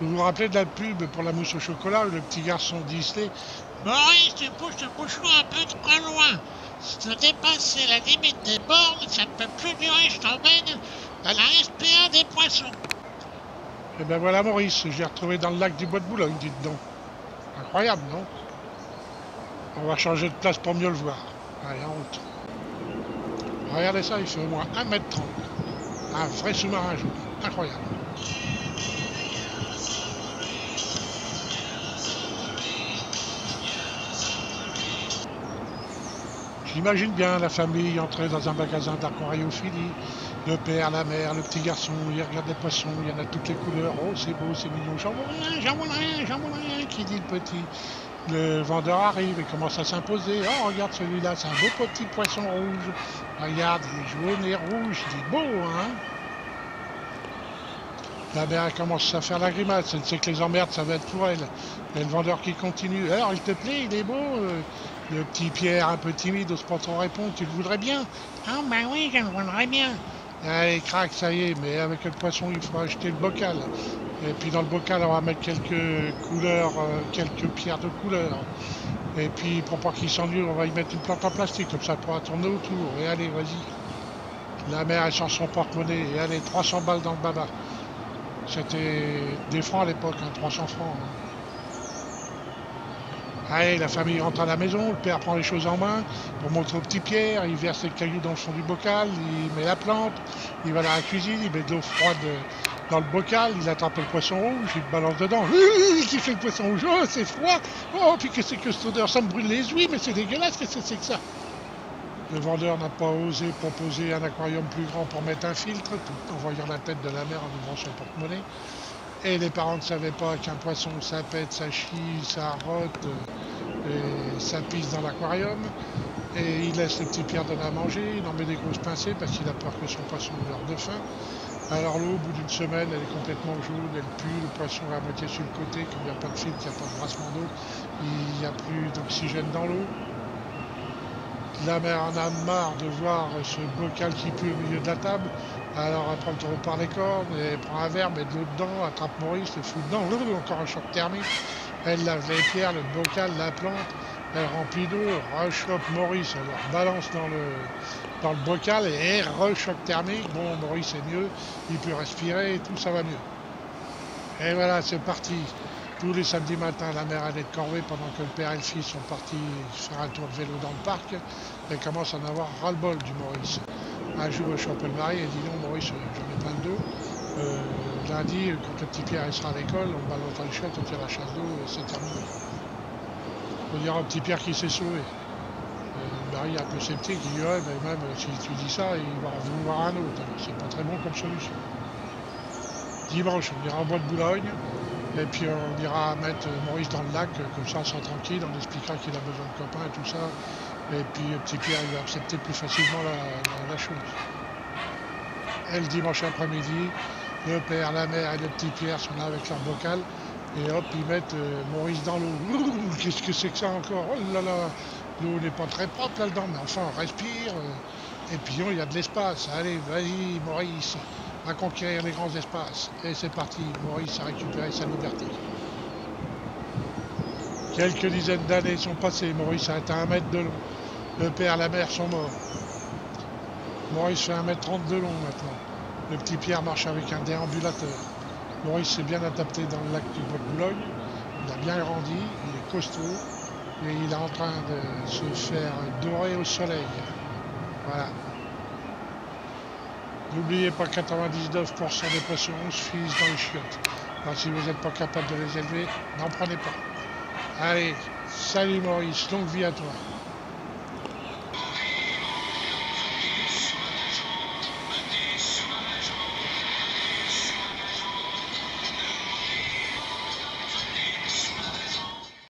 Vous vous rappelez de la pub pour la mousse au chocolat où le petit garçon Disney. Maurice, tu pousses le bouchon un peu trop loin. Si tu as dépassé la limite des bornes, ça ne peut plus durer, je t'emmène dans la SPA des poissons. Eh ben voilà Maurice, j'ai retrouvé dans le lac du Bois de Boulogne, dites donc. Incroyable, non? On va changer de place pour mieux le voir. Allez, en route. Regardez ça, il fait au moins 1,30 m. Un vrai sous-marin jaune. Incroyable. J'imagine bien la famille entrer dans un magasin d'aquariophilie. Le père, la mère, le petit garçon, il regarde les poissons, il y en a toutes les couleurs. Oh, c'est beau, c'est mignon. J'en vois rien, j'en vois rien, j'en vois rien, qui dit le petit. Le vendeur arrive et commence à s'imposer. Oh, regarde celui-là, c'est un beau petit poisson rouge. Regarde, il est jaune et rouge. Il est beau, hein? La mère commence à faire la grimace. Elle sait que les emmerdes, ça va être pour elle. Et le vendeur qui continue. Alors, il te plaît, il est beau. Le petit Pierre, un peu timide, n'ose pas trop répondre. Tu le voudrais bien? Ah ben oui, je le voudrais bien. Allez, crac, ça y est. Mais avec le poisson, il faut acheter le bocal. Et puis dans le bocal, on va mettre quelques couleurs, quelques pierres de couleur. Et puis pour pas qu'il s'ennuie, on va y mettre une plante en plastique. Comme ça, elle pourra tourner autour. Et allez, vas-y. La mère, elle sort son porte-monnaie. Et allez, 300 balles dans le baba. C'était des francs à l'époque, hein, 300 francs. Hein. Allez, la famille rentre à la maison, le père prend les choses en main pour montrer au petit Pierre, il verse les cailloux dans le fond du bocal, il met la plante, il va dans la cuisine, il met de l'eau froide dans le bocal, il attrape le poisson rouge, il le balance dedans. Qui fait le poisson rouge? Oh, c'est froid! Oh, puis qu'est-ce que c'est que cette odeur? Ça me brûle les ouïes, mais c'est dégueulasse, qu'est-ce que c'est que ça? Le vendeur n'a pas osé proposer un aquarium plus grand pour mettre un filtre, tout en voyant la tête de la mère en ouvrant son porte-monnaie. Et les parents ne savaient pas qu'un poisson, ça pète, ça chie, ça rote, et ça pisse dans l'aquarium. Et il laisse le petit Pierre donner à manger, il en met des grosses pincées parce qu'il a peur que son poisson meure de faim. Alors l'eau, au bout d'une semaine, elle est complètement jaune, elle pue, le poisson est à moitié sur le côté, comme il n'y a pas de filtre, il n'y a pas de brassement d'eau, il n'y a plus d'oxygène dans l'eau. La mère en a marre de voir ce bocal qui pue au milieu de la table. Alors elle prend le taureau par les cornes, et prend un verre, met de l'eau dedans, attrape Maurice, le fout dedans, encore un choc thermique. Elle lave les pierres, le bocal, la plante, elle remplit d'eau, rechoppe Maurice, elle le balance dans le bocal et rechoc thermique. Bon, Maurice est mieux, il peut respirer et tout, ça va mieux. Et voilà, c'est parti. Tous les samedis matins, la mère allait de corvée pendant que le père et le fils sont partis faire un tour de vélo dans le parc. Elle commence à en avoir ras-le-bol du Maurice. Un jour, je suis appelé le mari et dit non, Maurice, j'en ai plein le dos. Lundi, quand le petit Pierre il sera à l'école, on balance dans les chiottes, on tire la chasse d'eau et c'est terminé. On dira au petit Pierre qui s'est sauvé. Le mari est un peu sceptique, il dit ouais, mais même si tu dis ça, il va en vouloir un autre. C'est pas très bon comme solution. Dimanche, on ira en bois de Boulogne. Et puis on ira mettre Maurice dans le lac, comme ça on sera tranquille, on expliquera qu'il a besoin de copains et tout ça. Et puis le petit Pierre il va accepter plus facilement la chose. Et le dimanche après-midi, le père, la mère et le petit Pierre sont là avec leur bocal. Et hop, ils mettent Maurice dans l'eau. Qu'est-ce que c'est que ça encore? Oh là là, l'eau n'est pas très propre là-dedans, mais enfin on respire. Et puis il y a de l'espace. Allez, vas-y Maurice, à conquérir les grands espaces. Et c'est parti, Maurice a récupéré sa liberté. Quelques dizaines d'années sont passées, Maurice a atteint 1 m de long. Le père et la mère sont morts. Maurice fait 1,30 m de long maintenant. Le petit Pierre marche avec un déambulateur. Maurice s'est bien adapté dans le lac du Bois de Boulogne. Il a bien grandi, il est costaud. Et il est en train de se faire dorer au soleil. Voilà. N'oubliez pas, 99% des poissons se finissent dans les chiottes. Alors, si vous n'êtes pas capable de les élever, n'en prenez pas. Allez, salut Maurice, longue vie à toi.